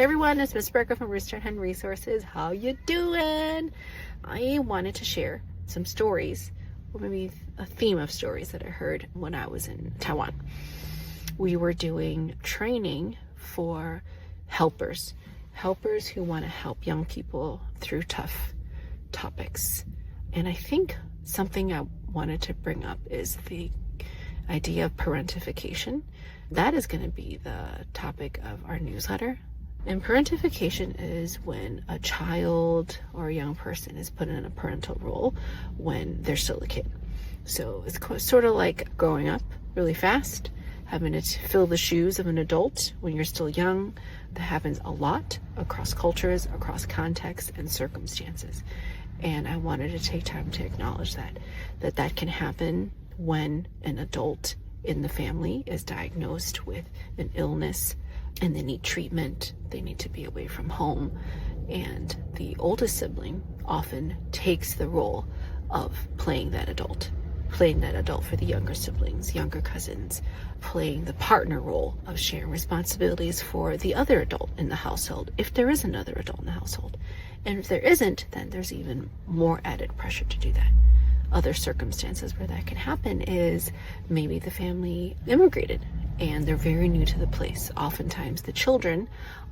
Hey everyone, it's Miss Berger from Rooster Hen Resources. How you doing? I wanted to share some stories, or maybe a theme of stories that I heard when I was in Taiwan. We were doing training for helpers who want to help young people through tough topics. And I think something I wanted to bring up is the idea of parentification. That is going to be the topic of our newsletter. And parentification is when a child or a young person is put in a parental role when they're still a kid. So it's sort of like growing up really fast, having to fill the shoes of an adult when you're still young. That happens a lot across cultures, across contexts and circumstances. And I wanted to take time to acknowledge that can happen when an adult in the family is diagnosed with an illness and they need treatment, they need to be away from home. And the oldest sibling often takes the role of playing that adult for the younger siblings, younger cousins, playing the partner role of sharing responsibilities for the other adult in the household, if there is another adult in the household. And if there isn't, then there's even more added pressure to do that. Other circumstances where that can happen is maybe the family immigrated and they're very new to the place. Oftentimes the children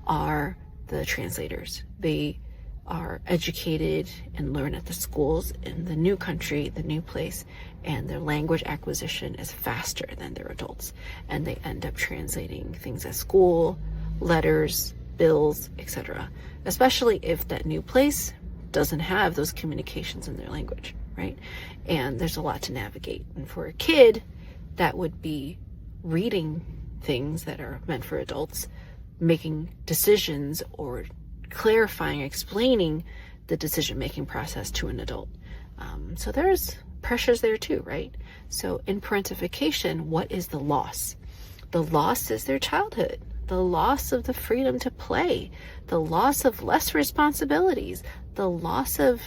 are the translators. They are educated and learn at the schools in the new country, the new place, and their language acquisition is faster than their adults. And they end up translating things at school, letters, bills, etc. Especially if that new place doesn't have those communications in their language, right? And there's a lot to navigate. And for a kid, that would be reading things that are meant for adults, making decisions or clarifying, explaining the decision-making process to an adult. So there's pressures there too, right? So in parentification, what is the loss? The loss is their childhood, the loss of the freedom to play, the loss of less responsibilities, the loss of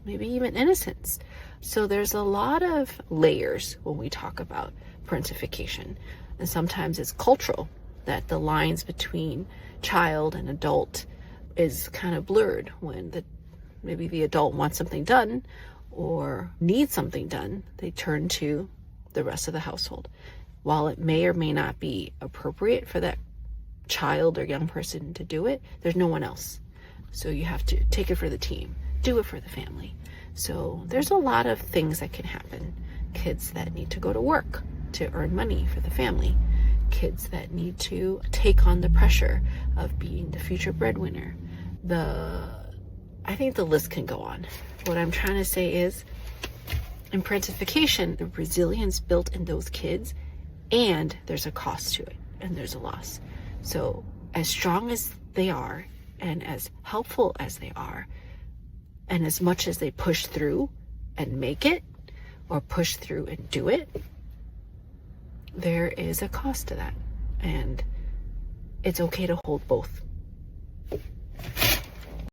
maybe even innocence. So there's a lot of layers when we talk about parentification. And sometimes it's cultural, that the lines between child and adult is kind of blurred when maybe the adult wants something done or needs something done, they turn to the rest of the household. While it may or may not be appropriate for that child or young person to do it, there's no one else. So you have to take it for the team, do it for the family. So there's a lot of things that can happen. Kids that need to go to work to earn money for the family. Kids that need to take on the pressure of being the future breadwinner. I think the list can go on. What I'm trying to say is, in parentification, the resilience built in those kids, and there's a cost to it, and there's a loss. So as strong as they are, and as helpful as they are, and as much as they push through and make it, or push through and do it, there is a cost to that. And it's okay to hold both.